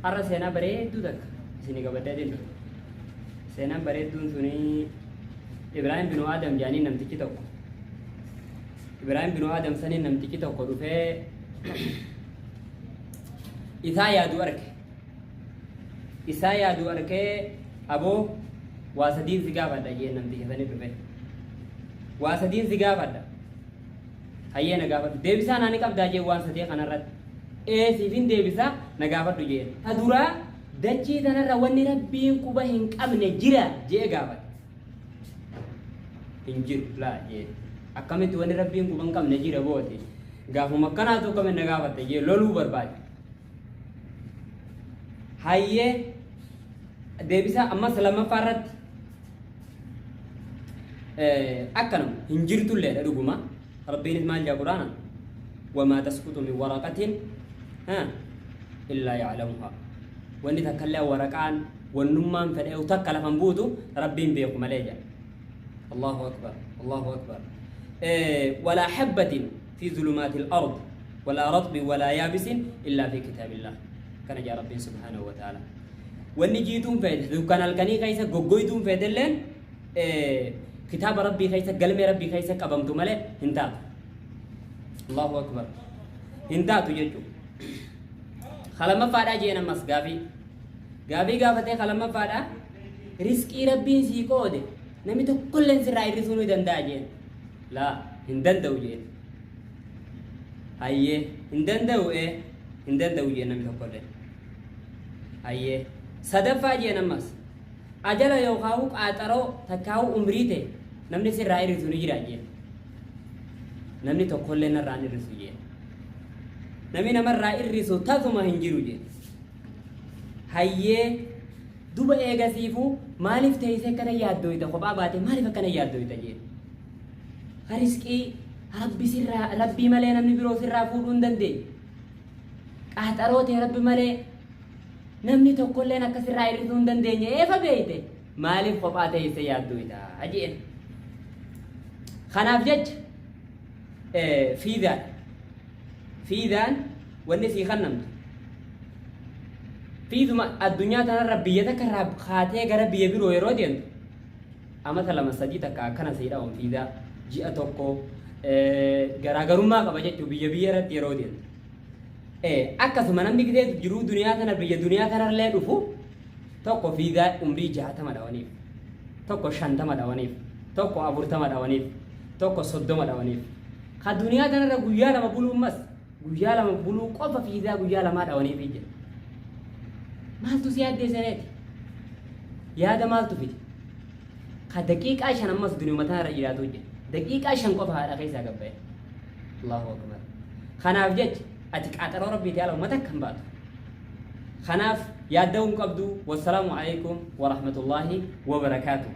har'a seenaa bareedduu takka isinii gabaddee dindu seenaan bareedduun sunii Ibrahim bin Adam jaanii namtichi tokko Ibrahim bin Adam sanii namtichi tokko dhufee isaa yaadu arkee aboo waa sadiin si gaafadha jee namticha sanii dhufee waa sadiin si gaafadha hayyee na gaafadhu deebisaa naani qabdaa jee waan sadii kanarratti siifin deebisaa na gaafadhu jee ta duraa dachii tanarra wanni rabbiin quba hin qabne jira jee gaafadha hin jiru laa jee akkamitti wanni rabbiin quba hin qabne jira booti gaafuma akkanaatu akkami na gaafadha jee loluu barbaade hayyee deebisaa ammas lammaffaa irratti akkanum hin jirtulleedha dhuguma rabbiinis maal jaa quraana wamaa tasqutu min waraqatin illaa ya'lamuhaa wanni takkallee waraqaan wannummaan fedhe takka lafan buutu rabbiin beeku malee jaa allahu akbar walaa habbatin fi zulumaati al-ard walaa ratbin walaa yaabisin illaa fi kitaabillah kana jaa rabbiin subhaanahu wa ta'ala wanni jiituun fedhe dukkan halkanii keessa goggoytuun fedhelleen kitaaba rabbii keessa galmee rabbii keessa qabamtu malee hin taatu allahu akbar hin taatu jechuudha kalamaffaadhaa jeen ammas gaafii gaafatee kalamaffaadhaa riskii rabbiin sii qoode namni tokkolleen sirraa hir'isuu ni danda'a jeen laa hin danda'u jeen hayyee hin danda'u jeen namni tokkolleen hayyee sadaffaa jeen ammas ajala yookaan qaaxaroo takkaa'u umrii ta'e namni sirraa hir'isu ni jira jeen namni tokkollee narraa hir'isu jeen namni namarraa hir'isu tasuma hin jiru jeen hayyee duba eegasiifuu maaliif teessee akkana yaaddoyta kophaa baatee maaliif akkana yaaddoyta jeen riskii rabbii malee namni biroo sirraa fuudhuu hin dandeenye qaaxaroo ta'e rabbi malee namni tokkolleen akkasirraa hir'isuu hin dandeenye eefa beeyte maaliif kophaa teessee yaaddoyta jeen kanaaf jecha fiidaan wanni sii kannamtu fiiduma addunyaa tanarra biyya takka irraa kaatee gara biyya biroo yeroo deemtu amata lama sadii takka akkana sii dhawan fiidaa ji'a tokko garaagarummaa qaba jechuu biyya irratti yeroo deemtu akkasuma namni gidee jiruu duniyaa tana biyya duniyaa tanarlee dhufu tokko fiidaa umrii 60 dhawaniif tokko 50 dhawaniif tokko 40 dhawaniif tokko 30 dhawaniif ka duniyaa tanarra guyyaa lama buluu qofa fiidaa guyyaa lamaa dhawaniif jira maaltu si yaaddeessaneeti yaada maaltu fide ka daqiiqaa 5 ammas duniyaa tanarra jiraatu jira daqiiqaa 5 qofa haadha keessaa gabba'e allahu akbar kanaaf jecha ati qaaxaroo rabbiitii ala ummata kan baatu kanaaf yaadda qabdu wassalaamu alaykum wa rahmatullahi wa barakaatuh